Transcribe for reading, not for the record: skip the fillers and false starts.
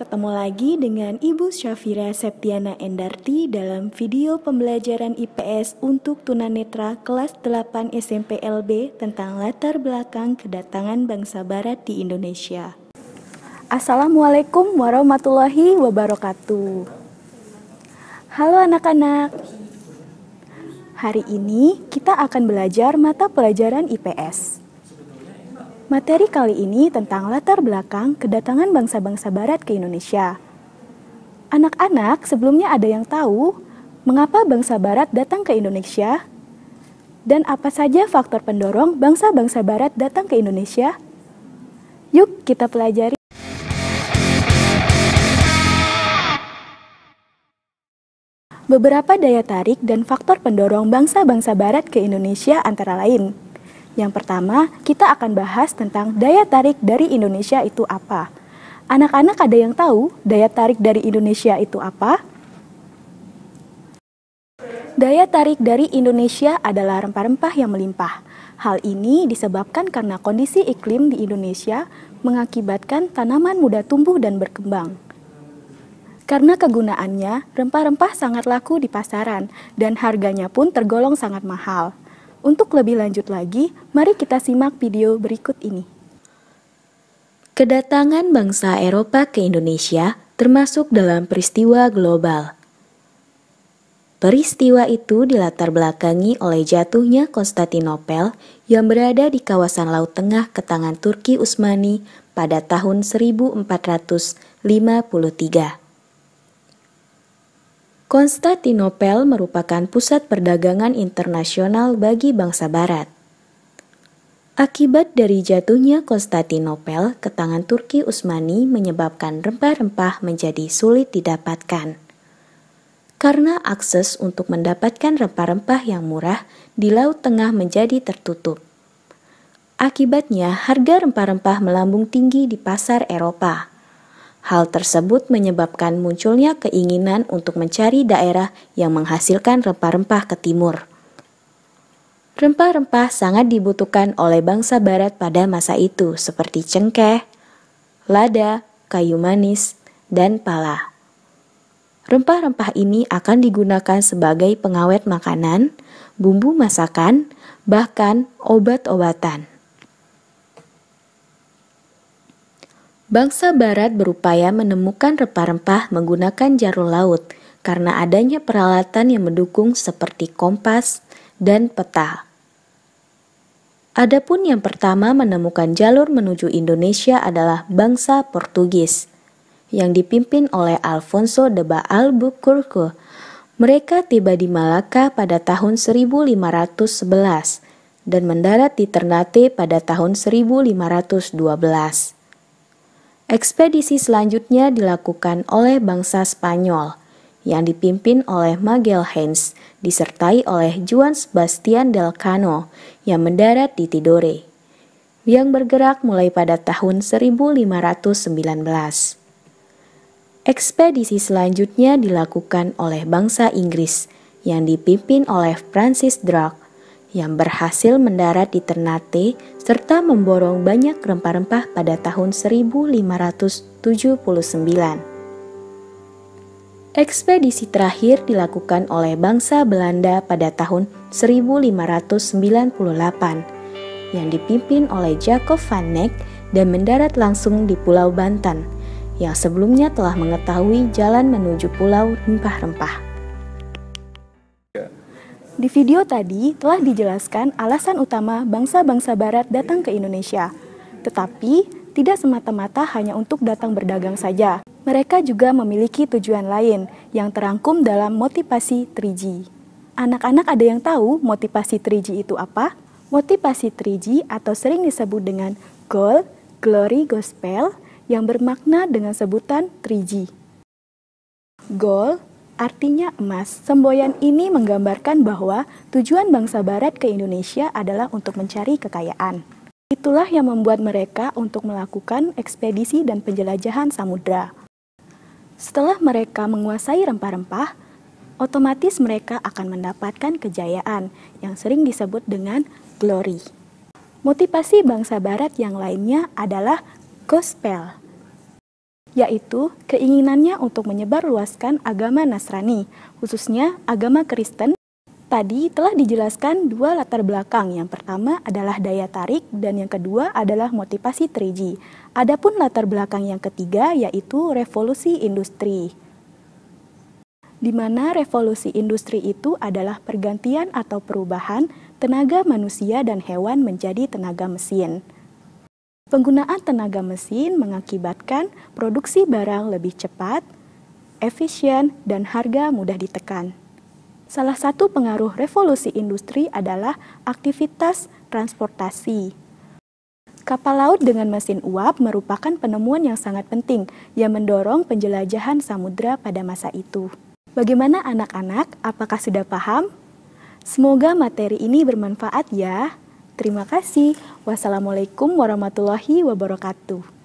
ketemu lagi dengan Ibu Syafira Septiana Endarti dalam video pembelajaran IPS untuk tunanetra kelas 8 SMP LB tentang latar belakang kedatangan bangsa Barat di Indonesia. Assalamualaikum warahmatullahi wabarakatuh. Halo anak-anak. Hari ini kita akan belajar mata pelajaran IPS. Materi kali ini tentang latar belakang kedatangan bangsa-bangsa Barat ke Indonesia. Anak-anak, sebelumnya ada yang tahu mengapa bangsa Barat datang ke Indonesia? Dan apa saja faktor pendorong bangsa-bangsa Barat datang ke Indonesia? Yuk kita pelajari. Beberapa daya tarik dan faktor pendorong bangsa-bangsa Barat ke Indonesia antara lain. Yang pertama, kita akan bahas tentang daya tarik dari Indonesia itu apa. Anak-anak ada yang tahu daya tarik dari Indonesia itu apa? Daya tarik dari Indonesia adalah rempah-rempah yang melimpah. Hal ini disebabkan karena kondisi iklim di Indonesia mengakibatkan tanaman mudah tumbuh dan berkembang. Karena kegunaannya, rempah-rempah sangat laku di pasaran dan harganya pun tergolong sangat mahal. Untuk lebih lanjut lagi, mari kita simak video berikut ini. Kedatangan bangsa Eropa ke Indonesia termasuk dalam peristiwa global. Peristiwa itu dilatar belakangi oleh jatuhnya Konstantinopel yang berada di kawasan Laut Tengah ke tangan Turki Utsmani pada tahun 1453. Konstantinopel merupakan pusat perdagangan internasional bagi bangsa Barat. Akibat dari jatuhnya Konstantinopel ke tangan Turki Utsmani menyebabkan rempah-rempah menjadi sulit didapatkan. Karena akses untuk mendapatkan rempah-rempah yang murah di Laut Tengah menjadi tertutup. Akibatnya harga rempah-rempah melambung tinggi di pasar Eropa. Hal tersebut menyebabkan munculnya keinginan untuk mencari daerah yang menghasilkan rempah-rempah ke timur. Rempah-rempah sangat dibutuhkan oleh bangsa Barat pada masa itu seperti cengkeh, lada, kayu manis, dan pala. Rempah-rempah ini akan digunakan sebagai pengawet makanan, bumbu masakan, bahkan obat-obatan. Bangsa Barat berupaya menemukan rempah-rempah menggunakan jalur laut karena adanya peralatan yang mendukung seperti kompas dan peta. Adapun yang pertama menemukan jalur menuju Indonesia adalah bangsa Portugis yang dipimpin oleh Alfonso de Albuquerque. Mereka tiba di Malaka pada tahun 1511 dan mendarat di Ternate pada tahun 1512. Ekspedisi selanjutnya dilakukan oleh bangsa Spanyol yang dipimpin oleh Magalhães disertai oleh Juan Sebastian Elcano yang mendarat di Tidore yang bergerak mulai pada tahun 1519. Ekspedisi selanjutnya dilakukan oleh bangsa Inggris yang dipimpin oleh Francis Drake yang berhasil mendarat di Ternate serta memborong banyak rempah-rempah pada tahun 1579. Ekspedisi terakhir dilakukan oleh bangsa Belanda pada tahun 1598 yang dipimpin oleh Jacob van Eyck dan mendarat langsung di Pulau Banten yang sebelumnya telah mengetahui jalan menuju pulau rempah-rempah. Di video tadi telah dijelaskan alasan utama bangsa-bangsa Barat datang ke Indonesia. Tetapi tidak semata-mata hanya untuk datang berdagang saja. Mereka juga memiliki tujuan lain yang terangkum dalam motivasi 3G. Anak-anak ada yang tahu motivasi 3G itu apa? Motivasi 3G atau sering disebut dengan Gold, Glory, Gospel yang bermakna dengan sebutan 3G. Gold artinya emas. Semboyan ini menggambarkan bahwa tujuan bangsa Barat ke Indonesia adalah untuk mencari kekayaan. Itulah yang membuat mereka untuk melakukan ekspedisi dan penjelajahan samudra. Setelah mereka menguasai rempah-rempah, otomatis mereka akan mendapatkan kejayaan yang sering disebut dengan glory. Motivasi bangsa Barat yang lainnya adalah gospel. yaitu keinginannya untuk menyebarluaskan agama Nasrani, khususnya agama Kristen. Tadi telah dijelaskan dua latar belakang. Yang pertama adalah daya tarik dan yang kedua adalah motivasi 3G. Adapun latar belakang yang ketiga yaitu revolusi industri. Di mana revolusi industri itu adalah pergantian atau perubahan tenaga manusia dan hewan menjadi tenaga mesin. Penggunaan tenaga mesin mengakibatkan produksi barang lebih cepat, efisien, dan harga mudah ditekan. Salah satu pengaruh revolusi industri adalah aktivitas transportasi. Kapal laut dengan mesin uap merupakan penemuan yang sangat penting yang mendorong penjelajahan samudra pada masa itu. Bagaimana anak-anak? Apakah sudah paham? Semoga materi ini bermanfaat ya. Terima kasih. Wassalamualaikum warahmatullahi wabarakatuh.